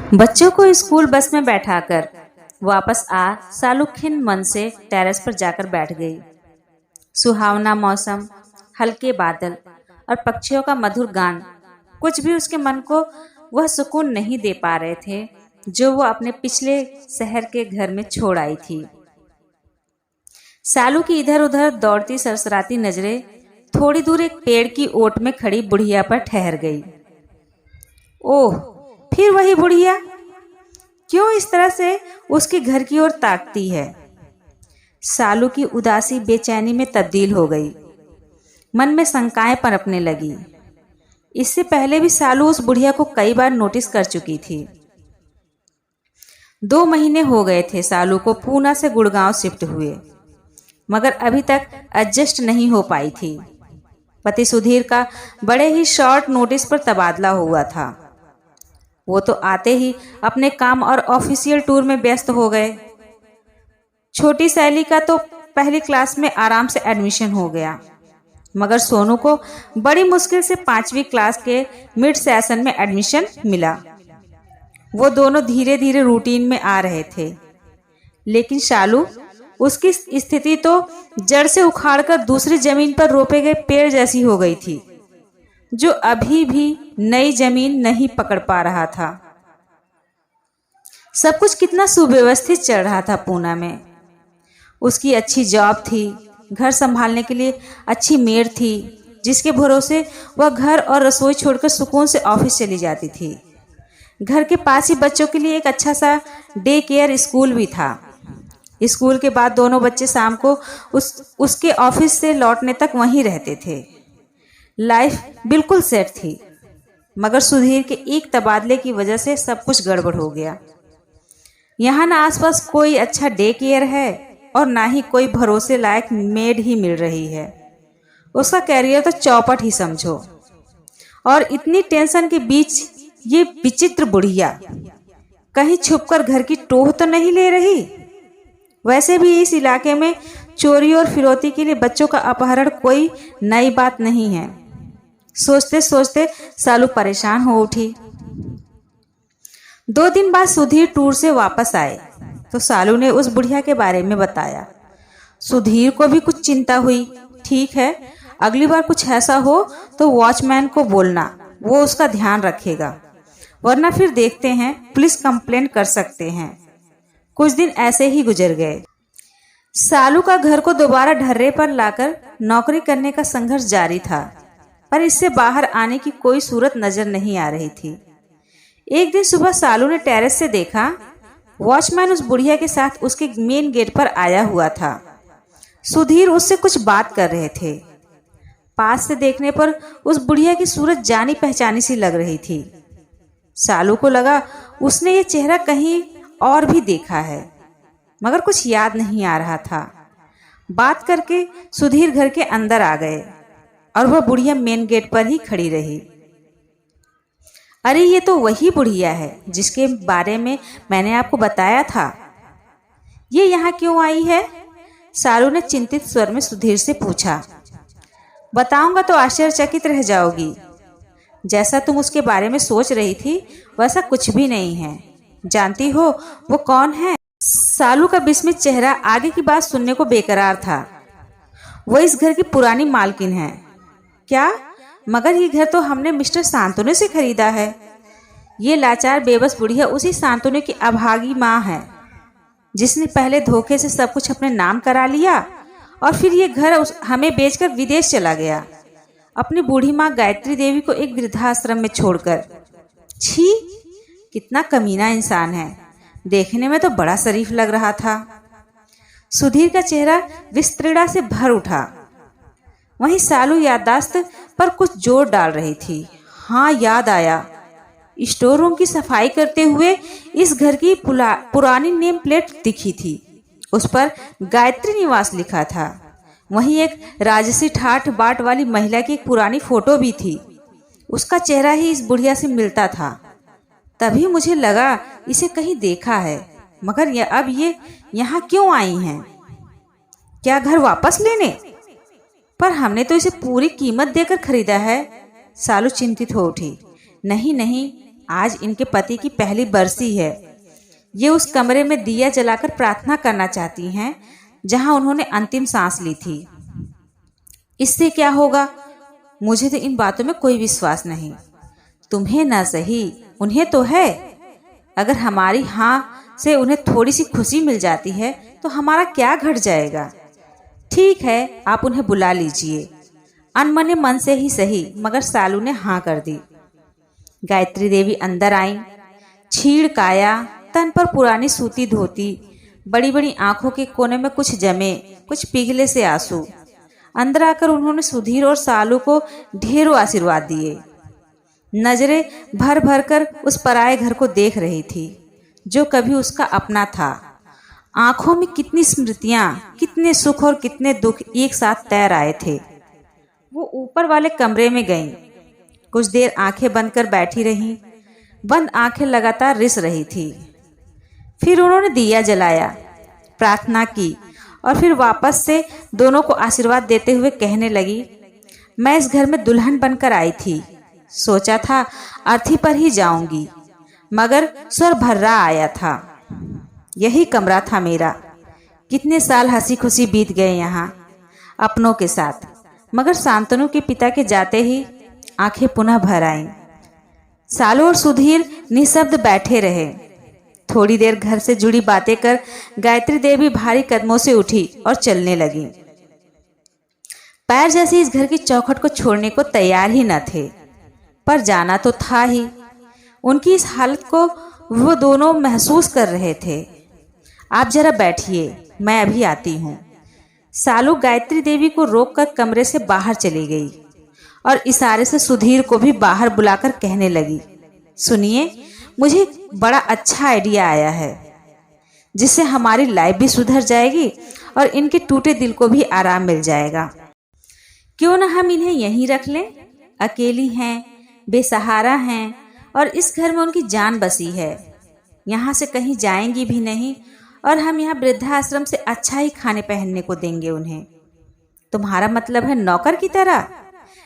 बच्चों को school bus में बैठाकर वापस आ सालू खिन्न मन से टेरेस पर जाकर बैठ गई। सुहावना मौसम, हल्के बादल और पक्षियों का मधुर गान कुछ भी उसके मन को वह सुकून नहीं दे पा रहे थे जो वो अपने पिछले शहर के घर में छोड़ आई थी। सालू की इधर उधर दौड़ती सरसराती नजरें थोड़ी दूर एक पेड़ की ओट में खड़ी बुढ़िया पर ठहर गई। ओह, फिर वही बुढ़िया क्यों इस तरह से उसके घर की ओर ताकती है? सालू की उदासी बेचैनी में तब्दील हो गई। मन में शंकाएं पनपने लगी। इससे पहले भी सालू उस बुढ़िया को कई बार नोटिस कर चुकी थी। 2 महीने हो गए थे सालू को पूना से गुड़गांव शिफ्ट हुए, मगर अभी तक एडजस्ट नहीं हो पाई थी। पति सुधीर का बड़े ही शॉर्ट नोटिस पर तबादला हुआ था। वो तो आते ही अपने काम और ऑफिशियल टूर में व्यस्त हो गए। छोटी सैली का तो पहली क्लास में आराम से एडमिशन हो गया, मगर सोनू को बड़ी मुश्किल से 5वीं क्लास के मिड सेशन में एडमिशन मिला। वो दोनों धीरे धीरे रूटीन में आ रहे थे, लेकिन शालू उसकी स्थिति तो जड़ से उखाड़कर दूसरी जमीन पर रोपे गए पेड़ जैसी हो गई थी, जो अभी भी नई जमीन नहीं पकड़ पा रहा था। सब कुछ कितना सुव्यवस्थित चल रहा था पूना में। उसकी अच्छी जॉब थी, घर संभालने के लिए अच्छी मेड थी, जिसके भरोसे वह घर और रसोई छोड़कर सुकून से ऑफिस चली जाती थी। घर के पास ही बच्चों के लिए एक अच्छा सा डे केयर स्कूल भी था। स्कूल के बाद दोनों बच्चे शाम को उसके ऑफिस से लौटने तक वहीं रहते थे। लाइफ बिल्कुल सेट थी, मगर सुधीर के एक तबादले की वजह से सब कुछ गड़बड़ हो गया। यहाँ ना आसपास कोई अच्छा डे केयर है और ना ही कोई भरोसे लायक मेड ही मिल रही है। उसका कैरियर तो चौपट ही समझो। और इतनी टेंशन के बीच ये विचित्र बुढ़िया कहीं छुपकर घर की टोह तो नहीं ले रही? वैसे भी इस इलाके में चोरी और फिरौती के लिए बच्चों का अपहरण कोई नई बात नहीं है। सोचते सोचते सालू परेशान हो उठी। 2 दिन बाद सुधीर टूर से वापस आए तो सालू ने उस बुढ़िया के बारे में बताया। सुधीर को भी कुछ चिंता हुई। ठीक है, अगली बार कुछ ऐसा हो तो वॉचमैन को बोलना, वो उसका ध्यान रखेगा, वरना फिर देखते हैं, पुलिस कंप्लेंट कर सकते हैं। कुछ दिन ऐसे ही गुजर गए। सालू का घर को दोबारा ढर्रे पर लाकर नौकरी करने का संघर्ष जारी था, पर इससे बाहर आने की कोई सूरत नजर नहीं आ रही थी। एक दिन सुबह सालू ने टेरेस से देखा, वॉचमैन उस बुढ़िया के साथ उसके मेन गेट पर आया हुआ था। सुधीर उससे कुछ बात कर रहे थे। पास से देखने पर उस बुढ़िया की सूरत जानी पहचानी सी लग रही थी। सालू को लगा उसने ये चेहरा कहीं और भी देखा है, मगर कुछ याद नहीं आ रहा था। बात करके सुधीर घर के अंदर आ गए और वह बुढ़िया मेन गेट पर ही खड़ी रही। अरे, ये तो वही बुढ़िया है जिसके बारे में मैंने आपको बताया था। ये यहाँ क्यों आई है? सालू ने चिंतित स्वर में सुधीर से पूछा। बताऊंगा तो आश्चर्यचकित रह जाओगी। जैसा तुम उसके बारे में सोच रही थी वैसा कुछ भी नहीं है। जानती हो वो कौन है? सालू का विस्मित चेहरा आगे की बात सुनने को बेकरार था। वो इस घर की पुरानी मालकिन है। क्या? मगर ये घर तो हमने मिस्टर शांतनु से खरीदा है। ये लाचार बेबस बुढ़िया उसी शांतनु की अभागी माँ है, जिसने पहले धोखे से सब कुछ अपने नाम करा लिया और फिर ये घर हमें बेचकर विदेश चला गया, अपनी बूढ़ी माँ गायत्री देवी को एक वृद्धाश्रम में छोड़कर। छी, कितना कमीना इंसान है। देखने में तो बड़ा शरीफ लग रहा था। सुधीर का चेहरा विस्त्रीणा से भर उठा। वहीं सालू याददाश्त पर कुछ जोर डाल रही थी। हाँ, याद आया। स्टोर रूम की सफाई करते हुए इस घर की पुरानी नेम प्लेट दिखी थी। उस पर गायत्री निवास लिखा था। वहीं एक राजसी ठाठ बाट वाली महिला की एक पुरानी फोटो भी थी। उसका चेहरा ही इस बुढ़िया से मिलता था। तभी मुझे लगा इसे कहीं देखा है, मगर अब ये यहाँ क्यों आई हैं? क्या घर वापस लेने? पर हमने तो इसे पूरी कीमत देकर खरीदा है। सालू चिंतित हो उठी। नहीं नहीं, आज इनके पति की पहली बरसी है। ये उस कमरे में दिया जलाकर प्रार्थना करना चाहती हैं जहां उन्होंने अंतिम सांस ली थी। इससे क्या होगा? मुझे तो इन बातों में कोई विश्वास नहीं। तुम्हें ना सही, उन्हें तो है। अगर हमारी हाँ से उन्हें थोड़ी सी खुशी मिल जाती है तो हमारा क्या घट जाएगा। ठीक है, आप उन्हें बुला लीजिए। अनमने मन से ही सही, मगर सालू ने हाँ कर दी। गायत्री देवी अंदर आई। छीड़ काया, तन पर पुरानी सूती धोती, बड़ी बड़ी आंखों के कोने में कुछ जमे, कुछ पिघले से आंसू। अंदर आकर उन्होंने सुधीर और सालू को ढेरों आशीर्वाद दिए। नजरें भर भर कर उस पराये घर को देख रही थी जो कभी उसका अपना था। आंखों में कितनी स्मृतियां, कितने सुख और कितने दुख एक साथ तैर आए थे। वो ऊपर वाले कमरे में गईं। कुछ देर आंखें बंद कर बैठी रहीं। बंद आंखें लगातार रिस रही थी। फिर उन्होंने दिया जलाया, प्रार्थना की और फिर वापस से दोनों को आशीर्वाद देते हुए कहने लगी, मैं इस घर में दुल्हन बनकर आई थी। सोचा था अर्थी पर ही जाऊंगी, मगर स्वर भर्रा आया था। यही कमरा था मेरा। कितने साल हंसी खुशी बीत गए यहाँ अपनों के साथ, मगर शांतनु के पिता के जाते ही आंखें पुनः भर आईं। सालू और सुधीर निशब्द बैठे रहे। थोड़ी देर घर से जुड़ी बातें कर गायत्री देवी भारी कदमों से उठी और चलने लगी। पैर जैसे इस घर की चौखट को छोड़ने को तैयार ही न थे, पर जाना तो था ही। उनकी इस हालत को वो दोनों महसूस कर रहे थे। आप जरा बैठिए, मैं अभी आती हूँ। सालू गायत्री देवी को रोककर कमरे से बाहर चली गई और इशारे से सुधीर को भी बाहर बुलाकर कहने लगी, सुनिए, मुझे बड़ा अच्छा आइडिया आया है जिससे हमारी लाइफ भी सुधर जाएगी और इनके टूटे दिल को भी आराम मिल जाएगा। क्यों ना हम इन्हें यहीं रख लें? अकेली हैं, बेसहारा हैं और इस घर में उनकी जान बसी है। यहाँ से कहीं जाएंगी भी नहीं और हम यहाँ वृद्धाश्रम से अच्छा ही खाने पहनने को देंगे उन्हें। तुम्हारा मतलब है नौकर की तरह?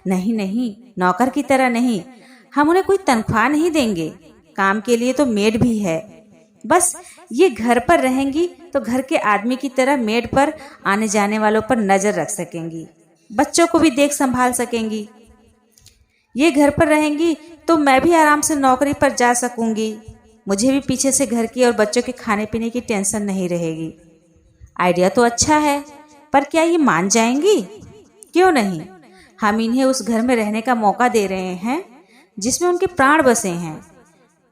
नहीं नहीं, नौकर की तरह नहीं। हम उन्हें कोई तनख्वाह नहीं देंगे। काम के लिए तो मेड भी है। बस ये घर पर रहेंगी तो घर के आदमी की तरह मेड पर आने जाने वालों पर नजर रख सकेंगी, बच्चों को भी देख संभाल सकेंगी। ये घर पर रहेंगी तो मैं भी आराम से नौकरी पर जा सकूंगी। मुझे भी पीछे से घर की और बच्चों के खाने पीने की टेंशन नहीं रहेगी। आइडिया तो अच्छा है, पर क्या ये मान जाएंगी? क्यों नहीं, हम इन्हें उस घर में रहने का मौका दे रहे हैं जिसमें उनके प्राण बसे हैं,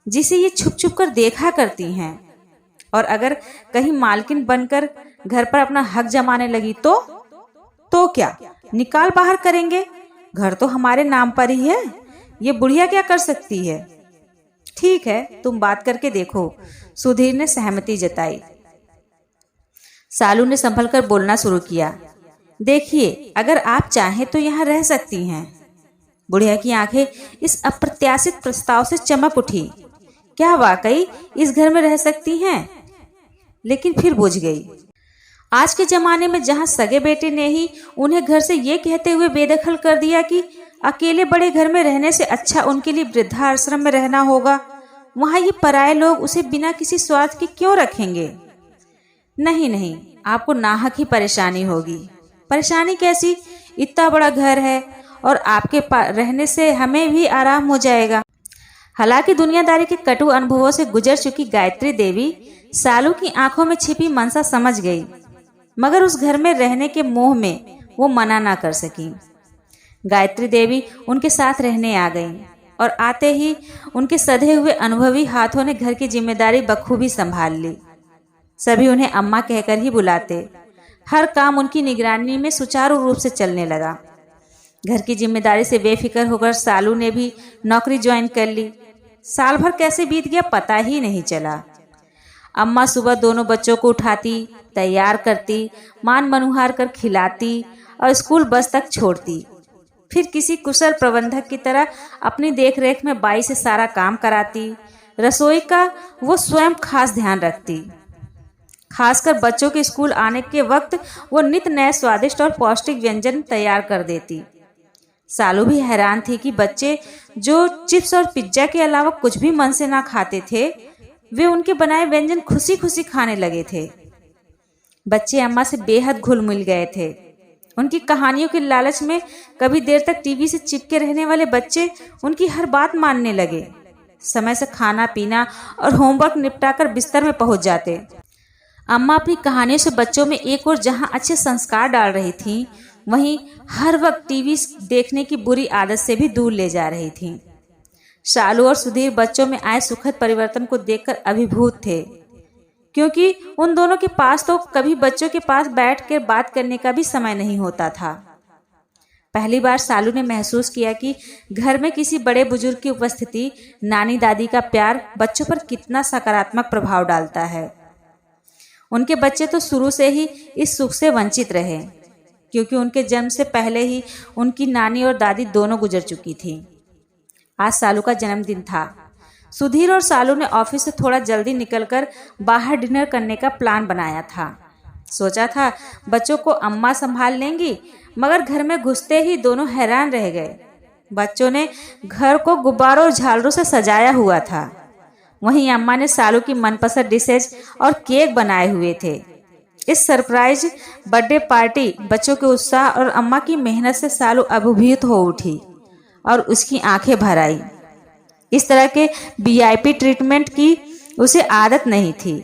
जिसे ये छुप छुप कर देखा करती हैं। और अगर कहीं मालकिन बनकर घर पर अपना हक जमाने लगी तो क्या निकाल बाहर करेंगे? घर तो हमारे नाम पर ही है। ये बुढ़िया क्या कर सकती है? ठीक है, तुम बात करके देखो, सुधीर ने सहमति जताई। सालू ने संभल कर बोलना शुरू किया, देखिए, अगर आप चाहें तो यहाँ रह सकती हैं। बुढ़िया की आंखें इस अप्रत्याशित प्रस्ताव से चमक उठी। क्या वाकई इस घर में रह सकती हैं? लेकिन फिर बुझ गई। आज के जमाने में जहां सगे बेटे ने ही उन्हें घर से ये कहते हुए बेदखल कर दिया कि अकेले बड़े घर में रहने से अच्छा उनके लिए वृद्धाश्रम में रहना होगा, वहां ये पराये लोग उसे बिना किसी स्वार्थ के क्यों रखेंगे? नहीं नहीं, आपको नाहक ही परेशानी होगी। परेशानी कैसी? इतना बड़ा घर है और आपके रहने से हमें भी आराम हो जाएगा। हालांकि दुनियादारी के कटु अनुभवों से गुजर चुकी गायत्री देवी सालू की आंखों में छिपी मनसा समझ गई, मगर उस घर में रहने के मोह में वो मना ना कर सकी। गायत्री देवी उनके साथ रहने आ गईं और आते ही उनके सधे हुए अनुभवी हाथों ने घर की जिम्मेदारी बखूबी संभाल ली। सभी उन्हें अम्मा कहकर ही बुलाते। हर काम उनकी निगरानी में सुचारू रूप से चलने लगा। घर की जिम्मेदारी से बेफिक्र होकर सालू ने भी नौकरी ज्वाइन कर ली। साल भर कैसे बीत गया पता ही नहीं चला। अम्मा सुबह दोनों बच्चों को उठाती, तैयार करती, मान मनुहार कर खिलाती और स्कूल बस तक छोड़ती। फिर किसी कुशल प्रबंधक की तरह अपनी देखरेख में बाई से सारा काम कराती। रसोई का वो स्वयं खास ध्यान रखती। खासकर बच्चों के स्कूल आने के वक्त वो नित नए स्वादिष्ट और पौष्टिक व्यंजन तैयार कर देती। सालू भी हैरान थी कि बच्चे जो चिप्स और पिज्जा के अलावा कुछ भी मन से ना खाते थे, वे उनके बनाए व्यंजन खुशी खुशी खाने लगे थे। बच्चे अम्मा से बेहद घुल मिल गए थे। उनकी कहानियों के लालच में कभी देर तक टीवी से चिपके रहने वाले बच्चे उनकी हर बात मानने लगे। समय से खाना पीना और होमवर्क निपटाकर बिस्तर में पहुंच जाते। अम्मा अपनी कहानियों से बच्चों में एक और जहां अच्छे संस्कार डाल रही थीं, वहीं हर वक्त टीवी देखने की बुरी आदत से भी दूर ले जा रही थीं। शालू और सुधीर बच्चों में आए सुखद परिवर्तन को देखकर अभिभूत थे, क्योंकि उन दोनों के पास तो कभी बच्चों के पास बैठकर बात करने का भी समय नहीं होता था। पहली बार सालू ने महसूस किया कि घर में किसी बड़े बुजुर्ग की उपस्थिति, नानी दादी का प्यार बच्चों पर कितना सकारात्मक प्रभाव डालता है। उनके बच्चे तो शुरू से ही इस सुख से वंचित रहे, क्योंकि उनके जन्म से पहले ही उनकी नानी और दादी दोनों गुजर चुकी थीं। आज सालू का जन्मदिन था। सुधीर और सालू ने ऑफिस से थोड़ा जल्दी निकलकर बाहर डिनर करने का प्लान बनाया था। सोचा था बच्चों को अम्मा संभाल लेंगी, मगर घर में घुसते ही दोनों हैरान रह गए। बच्चों ने घर को गुब्बारों और झालरों से सजाया हुआ था। वहीं अम्मा ने सालू की मनपसंद डिशेज और केक बनाए हुए थे। इस सरप्राइज बर्थडे पार्टी, बच्चों के उत्साह और अम्मा की मेहनत से सालू अभिभूत हो उठी और उसकी आंखें भर आई। इस तरह के वीआईपी ट्रीटमेंट की उसे आदत नहीं थी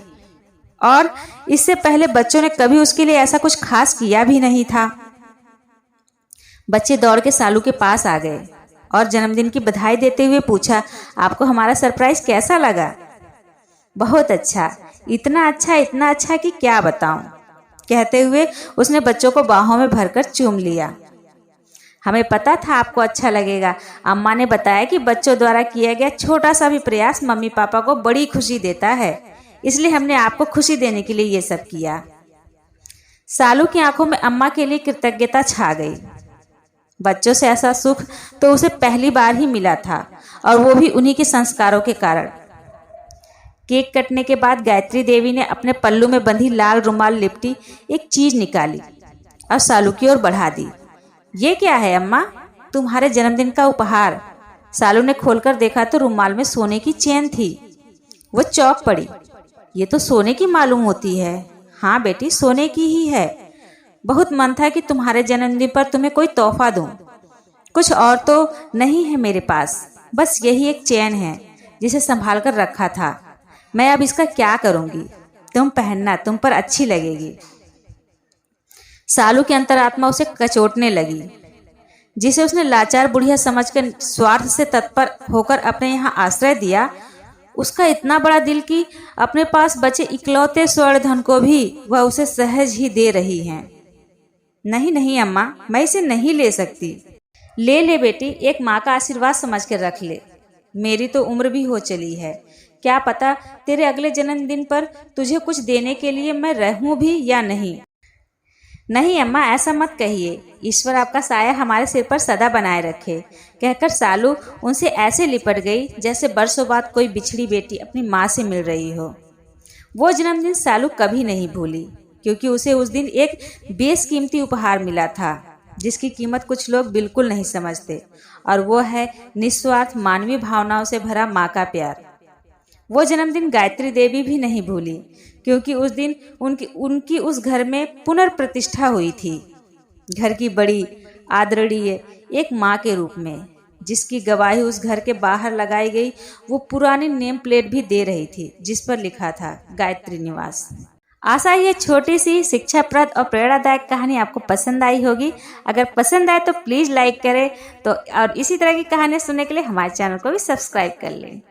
और इससे पहले बच्चों ने कभी उसके लिए ऐसा कुछ खास किया भी नहीं था। बच्चे दौड़ के सालू के पास आ गए और जन्मदिन की बधाई देते हुए पूछा, आपको हमारा सरप्राइज कैसा लगा? बहुत अच्छा, इतना अच्छा कि क्या बताऊं, कहते हुए उसने बच्चों को बाहों में भरकर चूम लिया। हमें पता था आपको अच्छा लगेगा। अम्मा ने बताया कि बच्चों द्वारा किया गया छोटा सा भी प्रयास मम्मी पापा को बड़ी खुशी देता है, इसलिए हमने आपको खुशी देने के लिए ये सब किया। सालू की आंखों में अम्मा के लिए कृतज्ञता छा गई। बच्चों से ऐसा सुख तो उसे पहली बार ही मिला था, और वो भी उन्हीं के संस्कारों के कारण। केक कटने के बाद गायत्री देवी ने अपने पल्लू में बंधी लाल रुमाल लिपटी एक चीज निकाली और सालू की ओर बढ़ा दी। ये क्या है अम्मा? तुम्हारे जन्मदिन का उपहार। सालू ने खोलकर देखा तो रुमाल में सोने की चेन थी। वो चौंक पड़ी। ये तो सोने की मालूम होती है। हाँ बेटी, सोने की ही है। बहुत मन था कि तुम्हारे जन्मदिन पर तुम्हें कोई तोहफा दूं। कुछ और तो नहीं है मेरे पास, बस यही एक चेन है जिसे संभाल कर रखा था। मैं अब इसका क्या करूंगी? तुम पहनना, तुम पर अच्छी लगेगी। सालू की अंतरात्मा उसे कचोटने लगी, जिसे उसने लाचार बुढ़िया समझकर स्वार्थ से तत्पर होकर अपने यहाँ आश्रय दिया। उसका इतना बड़ा दिल कि अपने पास बचे इकलौते स्वर्ण धन को भी वह उसे सहज ही दे रही हैं। नहीं नहीं अम्मा, मैं इसे नहीं ले सकती। ले ले बेटी, एक माँ का आशीर्वाद समझ कर रख ले। मेरी तो उम्र भी हो चली है, क्या पता तेरे अगले जन्मदिन पर तुझे कुछ देने के लिए मैं रहूं भी या नहीं। नहीं अम्मा, ऐसा मत कहिए। ईश्वर आपका साया हमारे सिर पर सदा बनाए रखे, कहकर सालू उनसे ऐसे लिपट गई जैसे बरसों बाद कोई बिछड़ी बेटी अपनी माँ से मिल रही हो। वो जन्मदिन सालू कभी नहीं भूली, क्योंकि उसे उस दिन एक बेशकीमती उपहार मिला था, जिसकी कीमत कुछ लोग बिल्कुल नहीं समझते, और वो है निस्वार्थ मानवीय भावनाओं से भरा माँ का प्यार। वो जन्मदिन गायत्री देवी भी नहीं भूली, क्योंकि उस दिन उनकी उस घर में पुनर्प्रतिष्ठा हुई थी, घर की बड़ी आदरणीय एक माँ के रूप में, जिसकी गवाही उस घर के बाहर लगाई गई वो पुरानी नेम प्लेट भी दे रही थी, जिस पर लिखा था गायत्री निवास। आशा ये छोटी सी शिक्षाप्रद और प्रेरणादायक कहानी आपको पसंद आई होगी। अगर पसंद आए तो प्लीज़ लाइक करें, तो और इसी तरह की कहानियाँ सुनने के लिए हमारे चैनल को भी सब्सक्राइब कर लें।